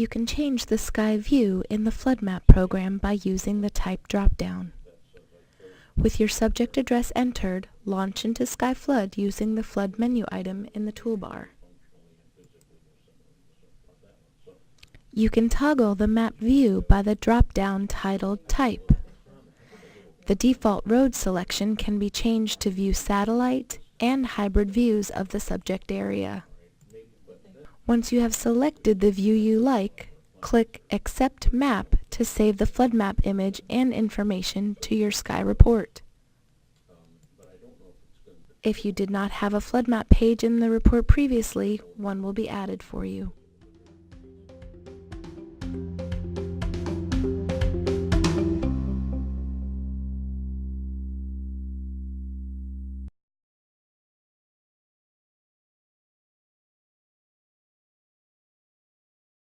can change the sky view in the flood map program by using the Type drop-down. With your subject address entered, launch into Sky Flood using the Flood menu item in the toolbar. You can toggle the map view by the drop-down titled Type. The default road selection can be changed to view satellite and hybrid views of the subject area. Once you have selected the view you like, click Accept Map to save the flood map image and information to your Sky report. If you did not have a flood map page in the report previously, one will be added for you.